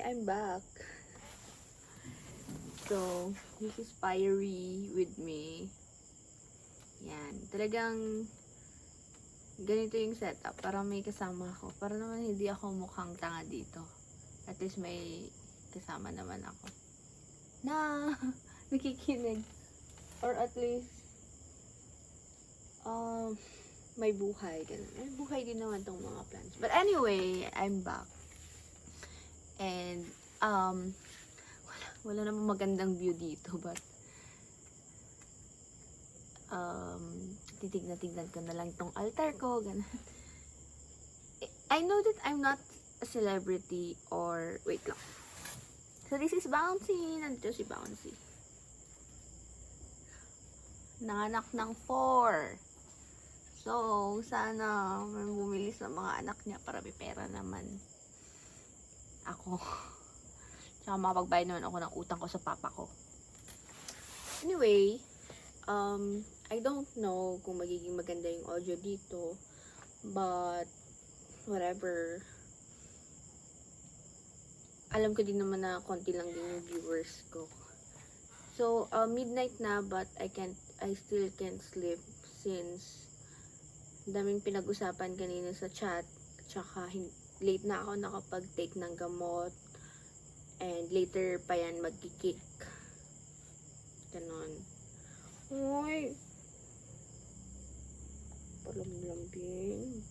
I'm back. So, this is Fiery with me. Yan. Talagang ganito yung setup. Para may kasama ako. Para naman hindi ako mukhang tanga dito. At least may kasama naman ako. Na nakikinig. Or at least may buhay. Ganun. May buhay din naman tong mga plants. But anyway, I'm back. And wala namang magandang view dito, but titignan ko na lang tong altar ko, ganun. I know that I'm not a celebrity or, wait lang. So this is Bouncy, nandito si Bouncy. Nanganak ng 4. So, sana may bumili sa mga anak niya para may pera naman. Ako. Tsaka makapagbayad naman ako ng utang ko sa papa ko. Anyway, I don't know kung magiging maganda yung audio dito. But, whatever. Alam ko din naman na konti lang din yung viewers ko. So, midnight na but I still can't sleep since daming pinag-usapan kanina sa chat. Tsaka late na ako nakapag-take ng gamot. And later pa yan magkikik. Ganon. Uy! Palamlambing.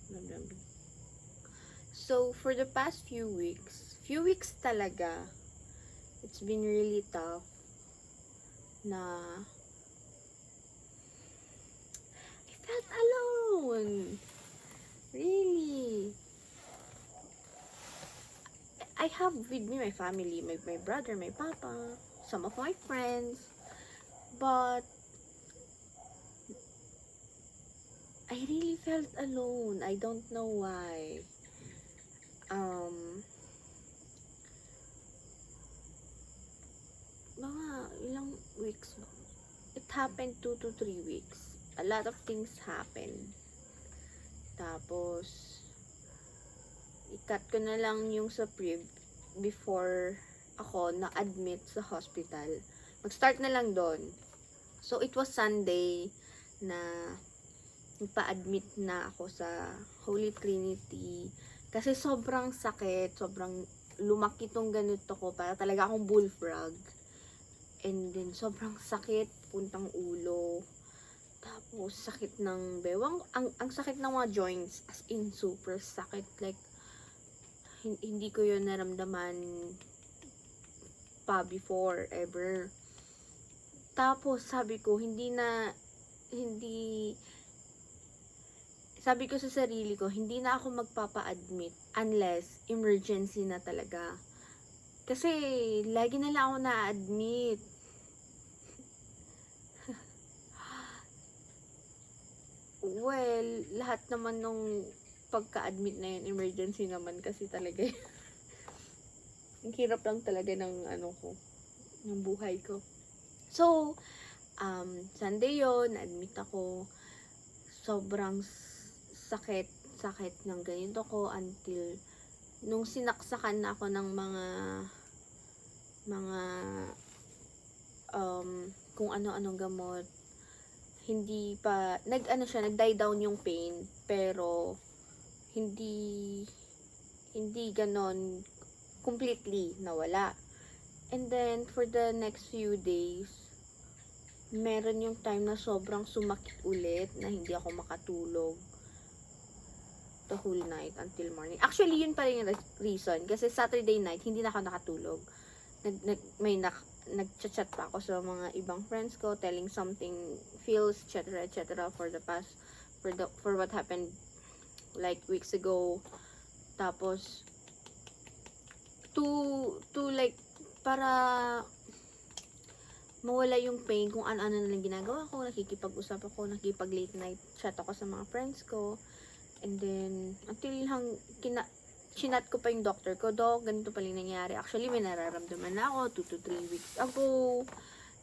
So, for the past few weeks talaga, it's been really tough na I felt alone. Really. I have with me my family, my brother, my papa, some of my friends, but I really felt alone. I don't know why. Mga ilang weeks. It happened 2 to 3 weeks. A lot of things happened. Tapos, i-cut ko na lang yung sa prib before ako na-admit sa hospital. Mag-start na lang doon. So, it was Sunday na pa-admit na ako sa Holy Trinity. Kasi sobrang sakit, sobrang lumaki tong ganito ko. Para talaga akong bullfrog. And then, sobrang sakit, puntang ulo. Tapos, sakit ng bewang. Ang sakit ng mga joints, as in, super sakit. Like, hindi ko yun naramdaman pa before, ever. Tapos, sabi ko sa sarili ko, hindi na ako magpapa-admit unless emergency na talaga. Kasi, lagi na lang ako na-admit. Well, lahat naman nung pagka-admit na yun, emergency naman kasi talaga yun. Ang hirap lang talaga ng ng buhay ko. So, Sunday yun, na-admit ako. Sobrang sakit ng ganito ko until nung sinaksakan na ako ng mga kung ano-anong gamot. Hindi pa, nag-die down yung pain, pero hindi ganon completely nawala. And then, for the next few days, meron yung time na sobrang sumakit ulit, na hindi ako makatulog the whole night until morning. Actually, yun pa rin yung reason, kasi Saturday night, hindi na ako nakatulog. Nag-chat pa ako sa mga ibang friends ko, telling something feels, etc. for what happened like weeks ago. Tapos to like para mawala yung pain, kung ano-ano na lang ginagawa ko, nakikipag-usap ako, nakikipag late night chat ako sa mga friends ko. And then until chinat ko pa yung doctor ko, Doc, ganito pala yung nangyari. Actually, may nararamdaman na ako 2 to 3 weeks ago.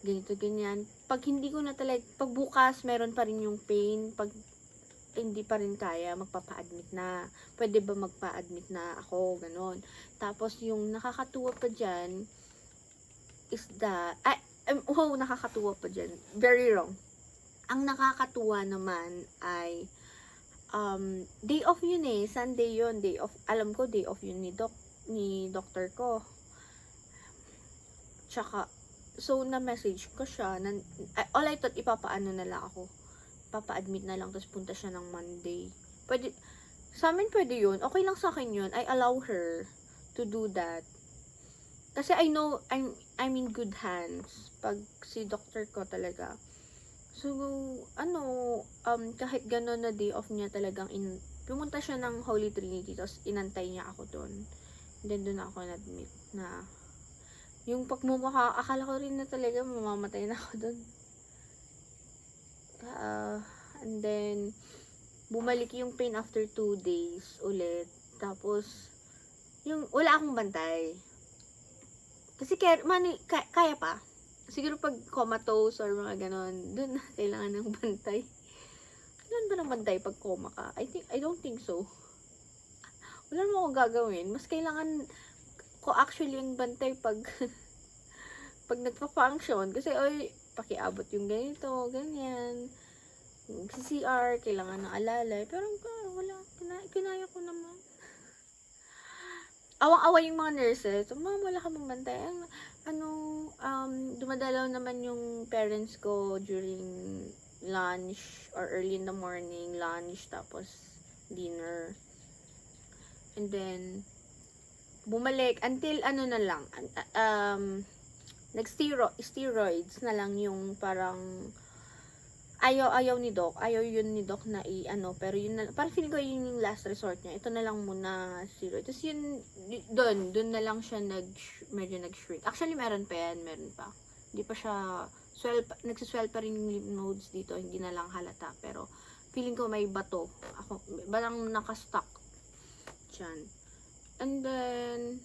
Ganito, ganyan. Pag hindi ko na talaga, pag bukas, meron pa rin yung pain. hindi pa rin kaya, magpapa-admit na. Pwede ba magpa-admit na ako, ganon. Tapos, yung nakakatuwa pa dyan, is that, nakakatuwa pa dyan. Very wrong. Ang nakakatuwa naman ay, day off yun eh. Sunday yun, day off. Alam ko, day off yun ni doctor ko. Tsaka, so, na-message ko siya. All I thought, ipapaano na lang ako. Papa-admit na lang, tapos punta siya ng Monday. Pwede, sa amin pwede yun. Okay lang sa akin yun. I allow her to do that. Kasi I know, I'm in good hands. Pag si doctor ko talaga. So, kahit gano'n na day off niya talagang pumunta siya ng Holy Trinity, tapos inantay niya ako doon. Then, doon ako na-admit na yung pagmumukha, akala ko rin na talaga mamamatay na ako doon. And then, bumalik yung pain after 2 days ulit. Tapos, wala akong bantay. Kasi kaya pa. Siguro pag comatose or mga ganon, dun na kailangan ng bantay. Kailan ba ng bantay pag coma ka? I don't think so. Wala naman akong gagawin. Mas kailangan ko actually yung bantay pag pag nagpa-function. Kasi, pakiabot yung ganito, ganyan. Sa CR, kailangan ng alalay. Pero, wala. Kinaya ko naman. Awang-awa yung mga nurses. Ma'am, wala ka bang bantay? Dumadalaw naman yung parents ko during lunch or early in the morning, lunch, tapos dinner. And then, bumalik until na lang, steroids na lang yung parang ayaw ni Doc. Ayaw yun ni Doc na pero yun na, parang feeling ko yun yung last resort niya. Ito na lang muna steroid. Tapos yun, doon na lang siya medyo nag-shrink. Actually, meron pa. Hindi pa siya, nagsiswell pa rin yung lymph nodes dito. Hindi na lang halata. Pero, feeling ko may bato. Parang nakastuck. Diyan. And then,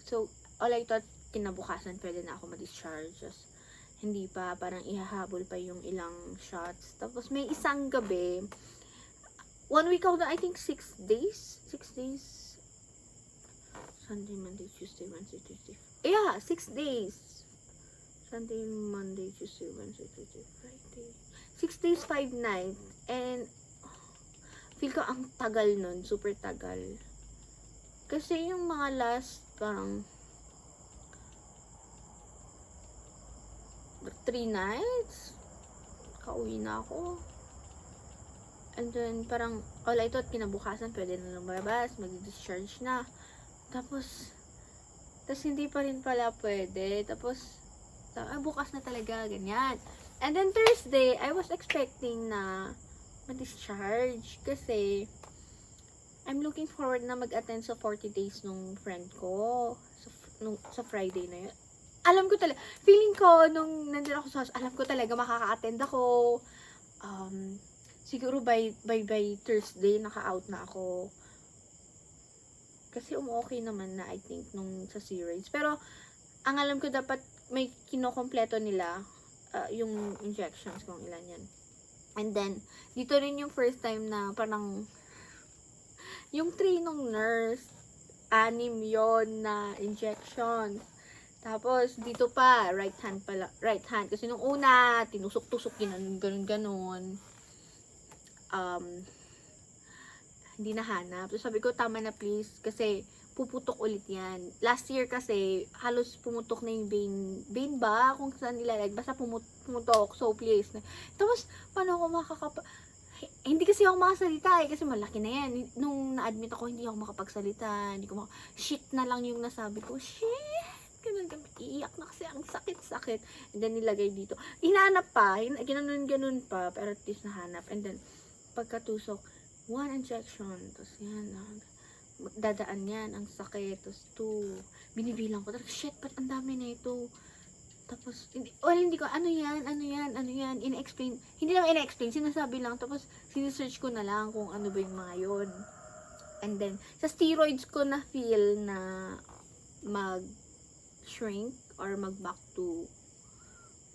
so, all I thought, kinabukasan pwede na ako ma-discharge. Just, hindi pa, parang ihahabol pa yung ilang shots. Tapos may isang gabi, 1 week ako na, I think 6 days. 6 days. Sunday, Monday, Tuesday, Wednesday, Thursday. Yeah, 6 days. Sunday, Monday, Tuesday, Wednesday, Thursday, Friday. 6 days, 5 nights. And, feel ko ang tagal nun. Super tagal. Kasi yung mga last, parang 3 nights, kauwi na ako. And then, parang, all I thought, kinabukasan, pwede na lumabas, mag-discharge na. Tapos hindi pa rin pala pwede. Tapos, bukas na talaga, ganyan. And then, Thursday, I was expecting na ma-discharge. Kasi, I'm looking forward na mag-attend sa 40 days nung friend ko. Sa Friday na yun. Alam ko talaga, feeling ko, nung nandun ako sa house, alam ko talaga makaka-attend ako. Siguro by Thursday, naka-out na ako. Kasi okay naman na, I think, nung sa steroids. Pero, ang alam ko dapat, may kinokompleto nila, yung injections, kung ilan yan. And then, dito rin yung first time na parang, yung 3 nung nurse, 6 yon na injections. Tapos, dito pa, right hand. Kasi nung una, tinusok-tusok, ganun. Hindi nahanap. So, sabi ko, tama na please. Kasi, puputok ulit yan. Last year kasi, halos pumutok na yung vein ba? Kung saan nilalag. Basta pumutok. So, please. Tapos, paano ako hindi kasi ako makasalita kasi malaki na yan. Nung na-admit ako, hindi ako makapagsalita. Shit na lang yung nasabi ko. Shit! Iiyak na kasi ang sakit. And then nilagay dito. Hinahanap pa, ginanon pa, pero at least nahanap. And then pagkatusok, 1 injection, tapos yan, dadaan yan, ang sakit, tapos 2, binibilang ko, talaga, shit, ba't ang dami na ito? Tapos, hindi ko, ano yan, ina-explain, hindi lang ina-explain, sinasabi lang, tapos sinesearch ko na lang kung ano ba yung mga yun. And then, sa steroids ko na feel na mag-shrink or mag-back to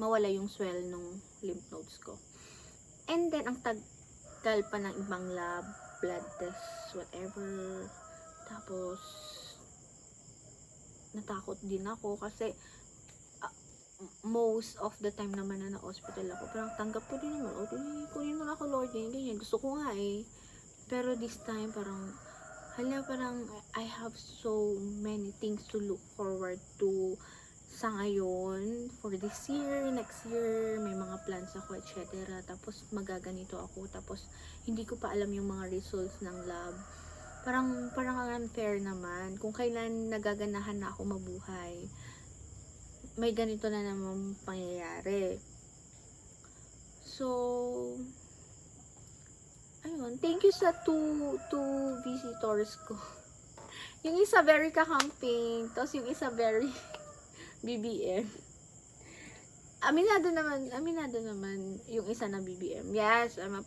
mawala yung swell nung lymph nodes ko. And then, ang tagal pa ng ibang lab, blood tests, whatever. Tapos, natakot din ako kasi most of the time naman na na-hospital ako, parang tanggap ko din naman, kunin mo na ako Lord, ganyan, gusto ko nga eh. Pero this time, parang, parang I have so many things to look forward to sa ngayon, for this year, next year, may mga plans ako, etc. Tapos, magaganito ako, tapos, hindi ko pa alam yung mga results ng lab. Parang unfair naman, kung kailan nagaganahan na ako mabuhay, may ganito na naman pangyayari. So, ayun, thank you sa two visitors ko. Yung isa very kakamping, tapos yung isa very BBM. Aminado naman yung isa na BBM. Yes, I'm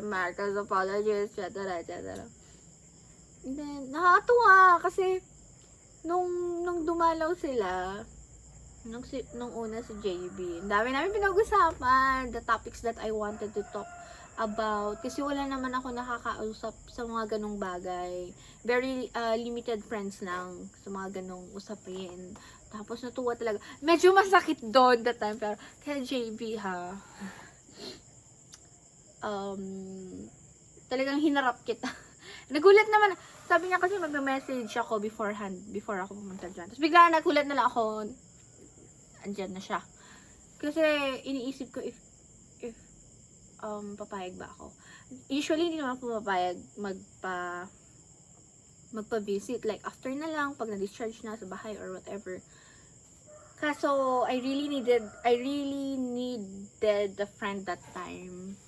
Marcos apologist, etc. And then, nakakatuwa kasi nung dumalaw sila, nung una si JB, ang dami namin pinag-usapan, the topics that I wanted to talk about, kasi wala naman ako nakakausap sa mga ganong bagay, very limited friends lang sa mga ganong usapin. Tapos natuwa talaga, medyo masakit doon that time, pero kaya JB ha, talagang hinarap kita. Nagulat naman, sabi niya kasi mag-message ako beforehand, before ako pumunta dyan. Tapos bigla nagulat na lang ako, andyan na siya. Kasi iniisip ko if papayag ba ako. Usually hindi naman ako papayag magpa-visit, like after na lang pag na-discharge na sa bahay or whatever. Kaso I really needed a friend that time.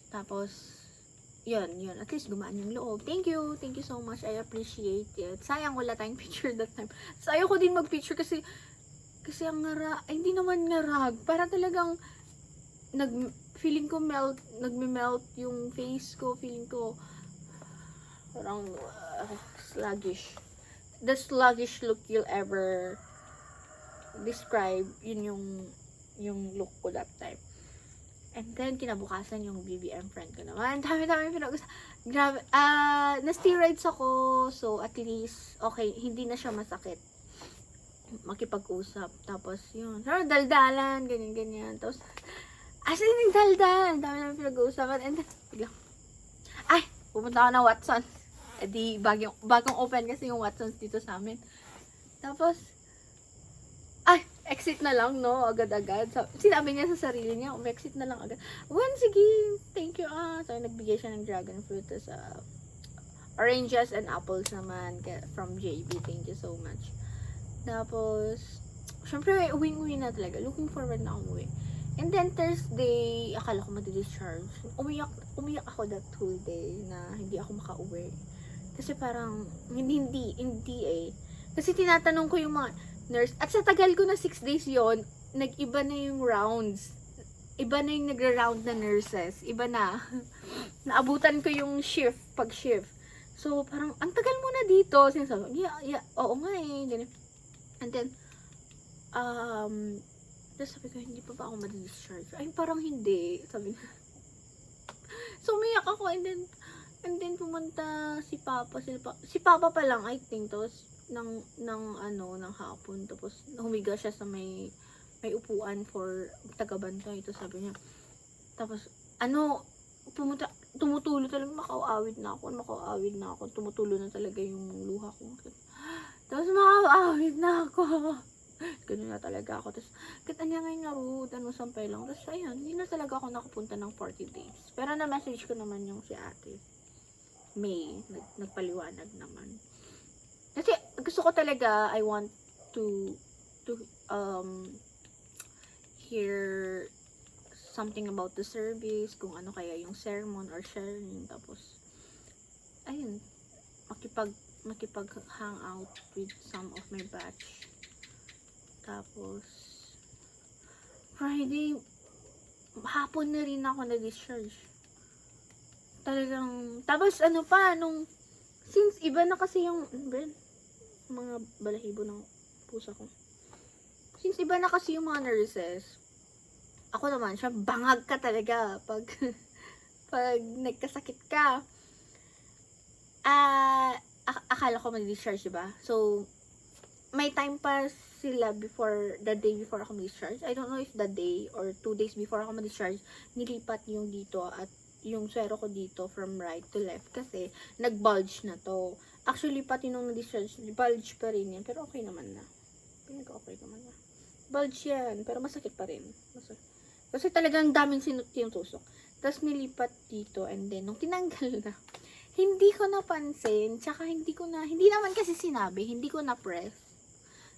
Tapos yun, at least gumaan yung loob. Thank you so much, I appreciate it. Sayang wala tayong picture that time. So ayoko din mag-picture kasi ang hindi naman ngarag, para talagang feeling ko nagme-melt yung face ko, feeling ko parang sluggish. The sluggish look you'll ever describe, yun yung look ko that time. And then kinabukasan yung BBM friend ko naman, dami pinag-usapan. Grabe, na-steroids ako, so at least okay, hindi na siya masakit makipag-usap. Tapos yun, pero daldalan, ganyan. Tapos, as in, nagdaldal, dami namin pinag-uusapan. And then, biglang, pumunta ako ng Watsons. Di, bagong open kasi yung Watsons dito sa amin. Tapos, exit na lang, no? Agad-agad. Sinabi niya sa sarili niya, exit na lang agad. Sige, thank you, So, nagbigay siya ng dragon fruit. Tapos, oranges and apples naman from JB. Thank you so much. Tapos, syempre, uwi na talaga. Looking forward na ako umuwi. And then, Thursday, akala ko madi-discharge. Umiyak ako that whole day na hindi ako makauwi. Kasi parang, hindi eh. Kasi tinatanong ko yung mga nurse, at sa tagal ko na 6 days yon, nag-iba na yung rounds. Iba na yung nagra-round na nurses. Iba na. Naabutan ko yung pag-shift. So, parang, ang tagal mo na dito. Sinasabi, oo nga eh. Ganun. And then, tapos sabi ko, hindi pa ba ako madi-discharge? Ay, parang hindi. Sabi na. So, umiyak ako. And then pumunta si Papa. Si Papa pa lang, I think. Tapos, ng hapon. Tapos, humiga siya sa may upuan for taga-bantay. Tapos sabi niya, tapos, tumutulo talaga. Makauawid na ako. Tumutulo na talaga yung luha ko. Tapos makakaawid na ako. Ganun na talaga ako. Tapos, katanya ngayon narutan mo sampay lang. Tapos, ayun, hindi na talaga ako nakapunta ng 40 days. Pero na-message ko naman yung si ate May. Nagpaliwanag naman. Kasi, gusto ko talaga, I want to hear something about the service, kung ano kaya yung sermon or sharing. Tapos, ayun, makipag-hang out with some of my batch. Tapos, Friday, hapon na rin ako na-discharge. Talagang, tapos since iba na kasi yung, mga balahibo ng pusa ko. Since iba na kasi yung mga nurses, ako naman, siya, bangag ka talaga pag, pag nagkasakit ka. Akala ko mag-discharge, diba? So, may time pa sila before, the day before ako mag-discharge. I don't know if the day or 2 days before ako mag-discharge, nilipat yung dito at yung swero ko dito from right to left kasi nag-bulge na to. Actually, pati nung na-discharge, bulge pa rin yan. Pero okay naman na. Pinag-okay naman na. Bulge yan, pero masakit pa rin. Masakit. Kasi talagang daming tinutusok. Tapos nilipat dito and then nung tinanggal na, hindi ko napansin, tsaka hindi naman kasi sinabi, hindi ko na-press.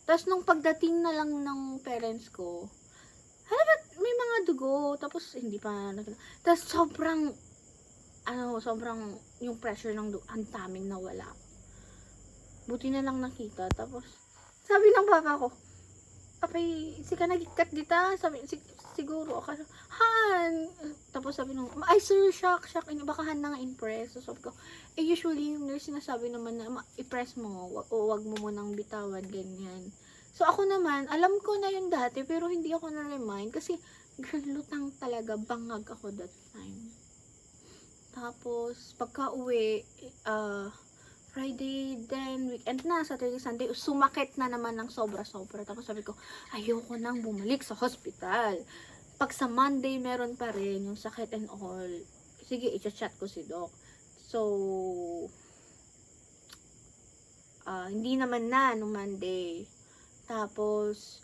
Tapos nung pagdating na lang ng parents ko, hala ba't may mga dugo? Tapos hindi pa, tapos sobrang yung pressure ng dugo, ang daming nawala. Buti na lang nakita. Tapos, sabi ng papa ko, apay, sika nagkat dita, sabi, siguro, han, tapos sabi nung, ay sir, shock, baka han nang impress. So sabi ko, usually yung nurse sinasabi naman na, i-press mo, wag mo munang bitawan, ganyan. So ako naman, alam ko na yun dati, pero hindi ako na-remind, kasi, girl, lutang talaga, bangag ako that time. Tapos, pagka uwi, Friday, then weekend na, Saturday, Sunday, sumakit na naman ng sobra-sobra. Tapos sabi ko, ayoko nang bumalik sa hospital. Pag sa Monday, meron pa rin yung sakit and all. Sige, i-chat ko si Doc. So, hindi naman na nung Monday. Tapos,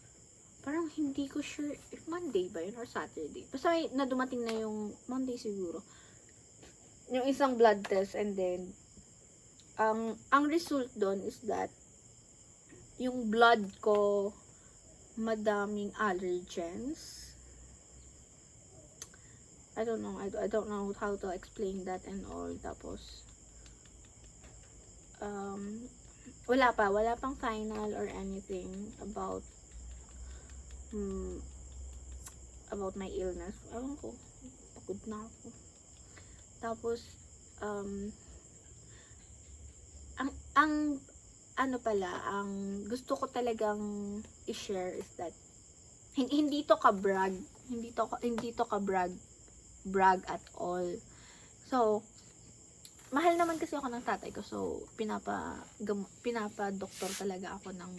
parang hindi ko sure if Monday ba yun or Saturday. Basta may na dumating na yung Monday siguro. Yung isang blood test and then, ang result doon is that yung blood ko madaming allergens. I don't know how to explain that and all. Tapos wala pang final or anything about my illness. Ewan ko, pagod na ako. Tapos ang gusto ko talagang i-share is that hindi to ka-brag at all. So, mahal naman kasi ako ng tatay ko, so pinapa-doktor talaga ako ng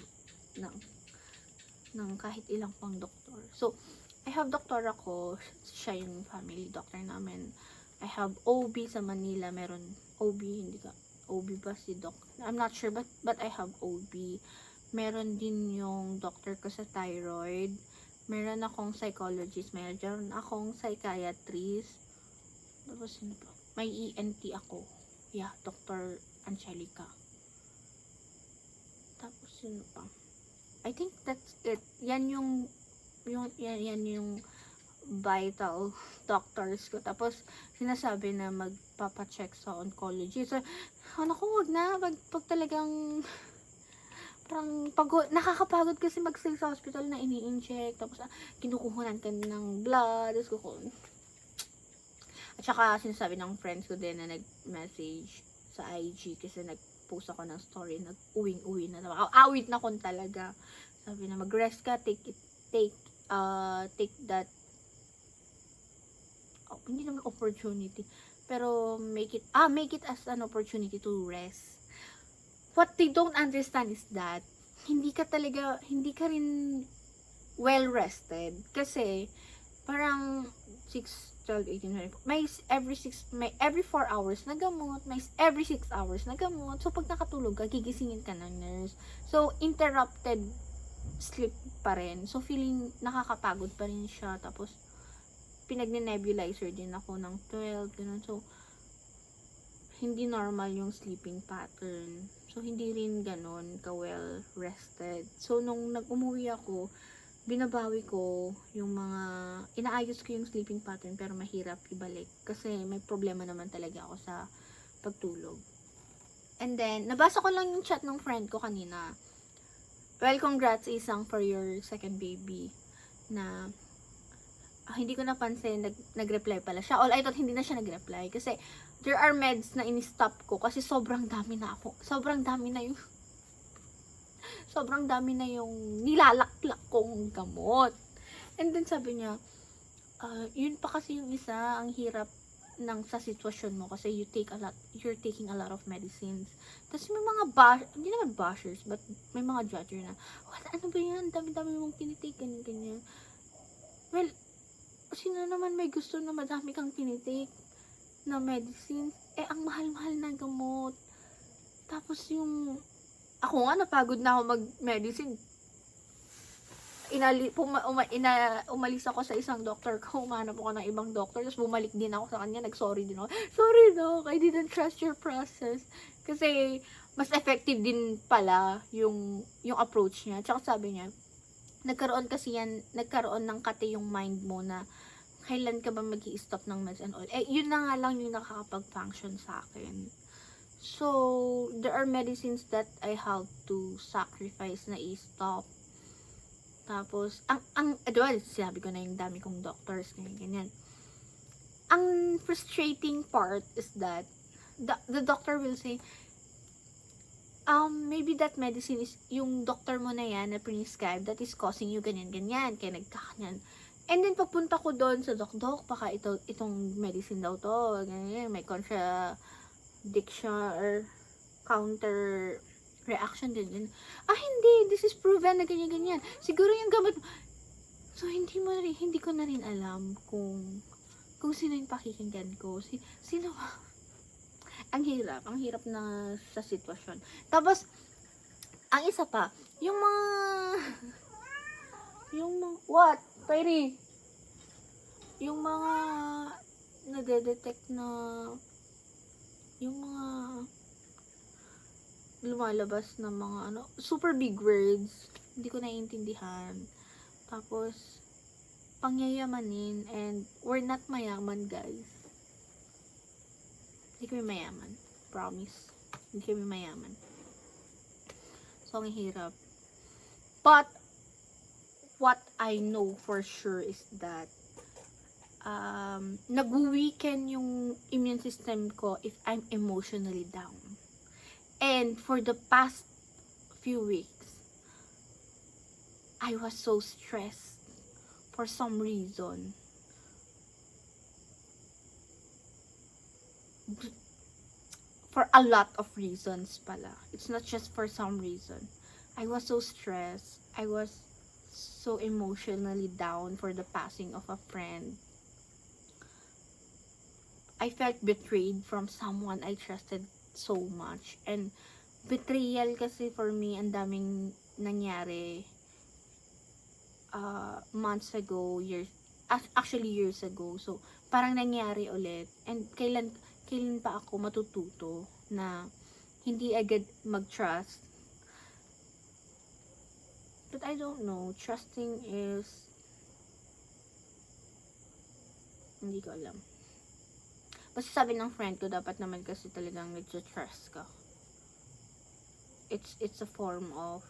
kahit ilang pang doktor. So, I have doktor ako, siya yung family doctor namin. I have OB sa Manila, meron OB, hindi ka OB ba si Doc? I'm not sure, but I have OB. Meron din yung doctor ko sa thyroid. Meron akong psychologist. Meron akong psychiatrist. Tapos, may ENT ako. Yeah, Dr. Angelica. Tapos, sino pa? I think that's it. Yan yung vital doctors ko. Tapos, sinasabi na magpapacheck sa oncology. So, wag na. Pag talagang parang nakakapagod kasi mag-stay sa hospital na ini-inject. Tapos, kinukuhanan ka ng blood. At saka, sinasabi ng friends ko din na nag-message sa IG kasi nag-post ako ng story. Nag-uwing-uwi na naman. Awit na kon talaga. Sabi na, mag-rest ka. Take that hindi naman opportunity, pero make it as an opportunity to rest. What they don't understand is that hindi ka rin well rested kasi parang 6, 12, 18, 24, may every 4 hours na gamot, may every 6 hours na gamot. So pag nakatulog ka, gigisingin ka ng nurse. So interrupted sleep pa rin. So feeling nakakapagod pa rin siya. Tapos pinag-nebulizer din ako ng 12, ganun. So, hindi normal yung sleeping pattern. So, hindi rin ganun ka-well rested. So, nung nag-umuwi ako, binabawi ko yung inaayos ko yung sleeping pattern pero mahirap ibalik. Kasi may problema naman talaga ako sa pagtulog. And then, nabasa ko lang yung chat ng friend ko kanina. Well, congrats Isang for your second baby na hindi ko napansin, nag-reply pala siya. All I thought hindi na siya nag-reply. Kasi, there are meds na in-stop ko. Kasi sobrang dami na yung nilalaklak kong gamot. And then sabi niya, Yun pa kasi yung isa, ang hirap ng sa sitwasyon mo kasi you're taking a lot of medicines. Tapos may mga hindi naman bashers, but may mga judger na, what, ano ba yan? Dami-dami mong tinitake, ganyan. Well, sino naman may gusto na madami kang tinitake na medicines? Ang mahal-mahal na gamot. Tapos ako nga, napagod na ako mag-medicine. Umalis ako sa isang doctor ko, umanap ako ng ibang doctor, tapos bumalik din ako sa kanya, nag-sorry din ako. Sorry doc, I didn't trust your process. Kasi, mas effective din pala yung approach niya. Tsaka sabi niya, nagkaroon ng kate yung mind mo na, kailan ka ba mag-i-stop ng meds and all. Yun na nga lang yung nakakapag-function sa akin. So, there are medicines that I have to sacrifice na i-stop. Tapos, well, sabi ko na yung dami kong doctors, ganyan. Ang frustrating part is that, the doctor will say, maybe that medicine is, yung doctor mo na yan, na prescribe, that is causing you ganyan, kaya nagkakanyan. And then, pagpunta ko doon sa doc, baka itong medicine daw to, ganyan, may contradiction, or counter reaction din. Hindi, this is proven na ganyan. Siguro yung gamot. So, hindi ko na rin alam kung sino yung pakikinggan ko. Sino ba? Ang hirap na sa sitwasyon. Tapos, ang isa pa, yung what? Kyrie? Yung mga nade-detect na yung mga lumalabas na mga super big words, hindi ko naiintindihan. Tapos, pangyayamanin, and we're not mayaman, guys. Hindi kami mayaman. Promise. Hindi kami mayaman. So, ang hirap. But, what I know for sure is that, nag-weaken yung immune system ko if I'm emotionally down. And for the past few weeks, I was so stressed for some reason. For a lot of reasons pala. It's not just for some reason. I was so stressed. I was so emotionally down for the passing of a friend. I felt betrayed from someone I trusted so much. And betrayal kasi for me, ang daming nangyari months ago, years ago. So, parang nangyari ulit. And kailan pa ako matututo na hindi agad mag-trust. But I don't know. Trusting is, hindi ko alam. Basta sabi ng friend ko, dapat naman kasi talagang nag-trust ka. It's a form of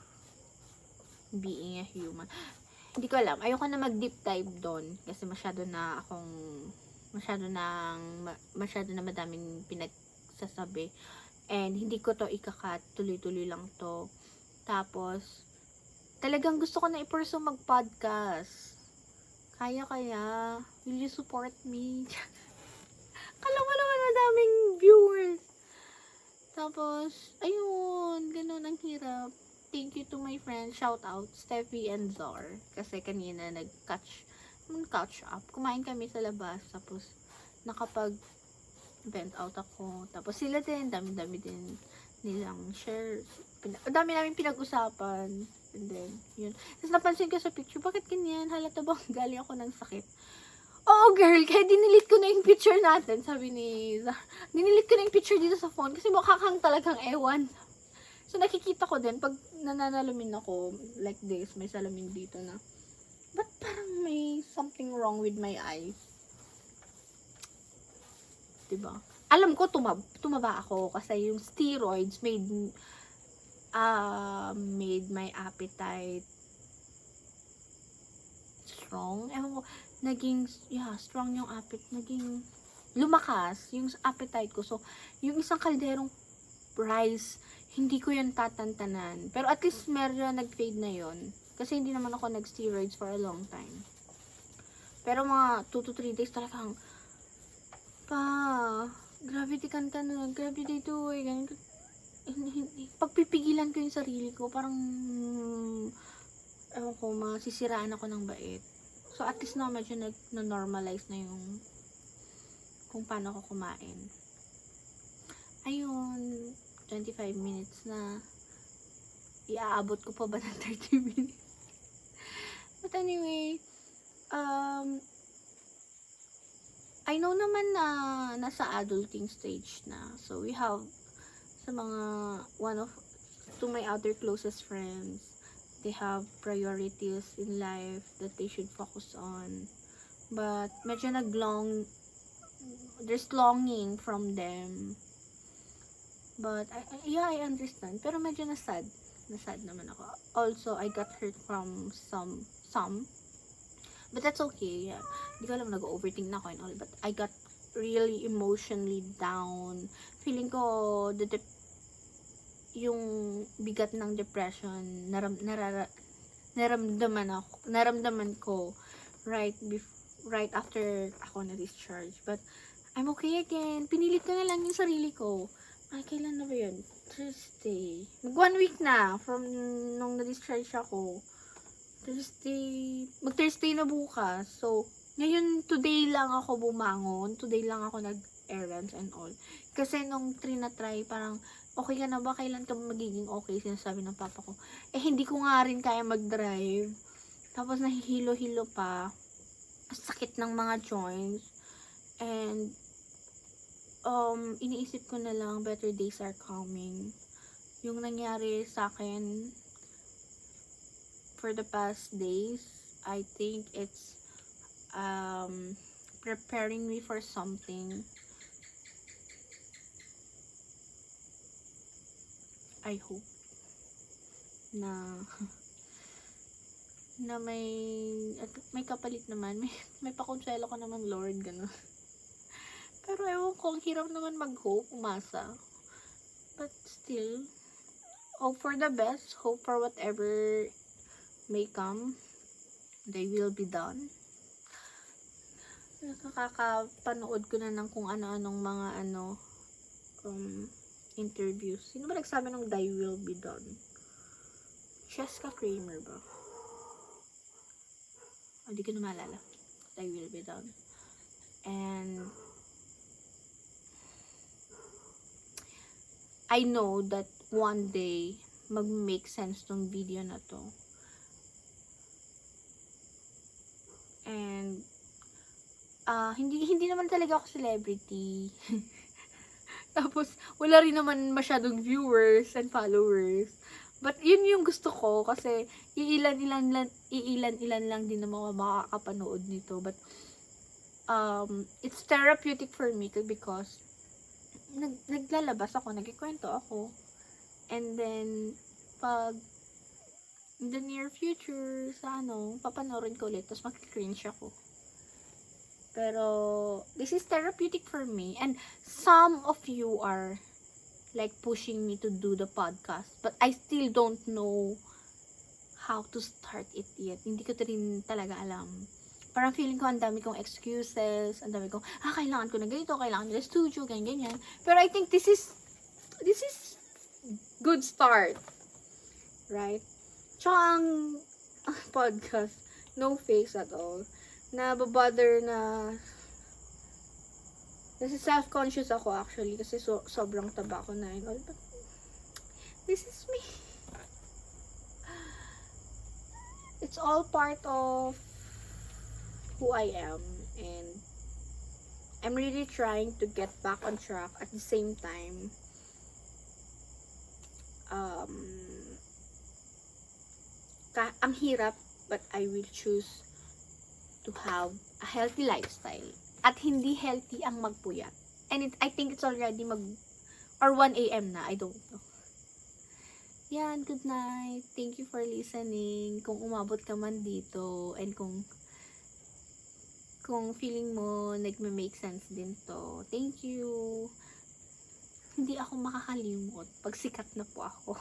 being a human. Hindi ko alam. Ayoko na mag-deep dive doon kasi masyado na madaming pinagsasabi. And hindi ko to ikakat. Tuloy-tuloy lang to. Tapos, talagang gusto ko na i-pursue mag-podcast. Kaya. Will you support me? Kala mo naman madaming viewers. Tapos, ayun, ganun ang hirap. Thank you to my friends. Shout out, Steffi and Zor. Kasi kanina catch up. Kumain kami sa labas. Tapos, nakapag-vent out ako. Tapos sila din, dami-dami din nilang shares. Dami namin pinag-usapan. And then, yun. Tapos napansin ko sa picture, bakit ganyan? Halata bang galing ako ng sakit? Oo, girl, kaya dinilit ko na yung picture natin, sabi ni Zara. Dinilit ko na yung picture dito sa phone kasi mukha kang talagang ewan. So, nakikita ko din, pag nananalamin ako, like this, may salamin dito na, ba't parang may something wrong with my eyes? Diba? Alam ko, tumaba ako kasi yung steroids made my appetite strong. Ewan ko, strong yung naging lumakas yung appetite ko. So, yung isang kalderong rice, hindi ko yun tatantanan. Pero at least medyo nag-fade na yun. Kasi hindi naman ako nag-steroids for a long time. Pero mga 2 to 3 days talagang, grabe tikan ka na, grabe dito, ganyan. Pagpipigilan ko yung sarili ko, parang, ewan ko, masisiraan ako ng bait. So, at least na medyo na-normalize na yung kung paano ako kumain. Ayun, 25 minutes na. Iaabot ko pa ba ng 30 minutes? But anyway, I know naman na nasa adulting stage na. So, we have sa mga to my other closest friends, they have priorities in life that they should focus on. But, medyo there's longing from them. But, I understand. Pero medyo nasad naman ako. Also, I got hurt from some. But that's okay. Yeah. Hindi ko alam, nag-overthink na ako and all. But I got really emotionally down. Feeling ko, yung bigat ng depression, naramdaman ko right after ako na-discharge. But, I'm okay again. Pinilit ko na lang yung sarili ko. Ay, kailan na ba yun? Thursday. Mag 1 week na from nung na-discharge ako. Mag-Thursday na bukas. So, ngayon, today lang ako bumangon. Today lang ako nag-errands and all. Kasi nung try, parang, okay ka na ba? Kailan ka magiging okay? Sinasabi ng papa ko. Hindi ko nga rin kaya mag-drive. Tapos, nahihilo-hilo pa. Sakit ng mga joints. And, iniisip ko na lang, better days are coming. Yung nangyari sa akin, for the past days, I think it's preparing me for something. I hope na may kapalit naman, may pakonselo ko naman, Lord, gano'n. Pero ewan ko, ang hirap naman mag-hope, umasa. But still, hope for the best, hope for whatever may come, they will be done. Nakakapanood ko na ng kung ano-anong mga interviews. Sino ba nagsabi ng they will be done? Jessica Kramer ba? Hindi ko na maalala. They will be done. And I know that one day mag-make sense tong video na to. And hindi naman talaga ako celebrity. Tapos wala rin naman masyadong viewers and followers. But yun yung gusto ko kasi iilan-ilan lang din naman makakapanood nito. But it's therapeutic for me because naglalabas ako, nagkikwento ako. And then pag in the near future sa papanoorin ko ulit, tapos mag-cringe ako. Pero this is therapeutic for me, and some of you are like pushing me to do the podcast, but I still don't know how to start it yet. Hindi ko rin talaga alam. Parang feeling ko ang dami kong excuses, ang dami kong kailangan ko na ganito, kailangan nila studio, ganyan. Pero I think this is good start, right? Tsaka ang podcast, no face at all. Nababother na nasa self-conscious ako actually kasi sobrang taba ko na and all, but this is me. It's all part of who I am, and I'm really trying to get back on track. At the same time, ang hirap, but I will choose to have a healthy lifestyle. At hindi healthy ang magpuyat. And I think it's already 1 a.m. na. I don't know. Yan, good night. Thank you for listening. Kung umabot ka man dito, and kung feeling mo nagme-make sense din to, thank you. Hindi ako makakalimot pag sikat na po ako.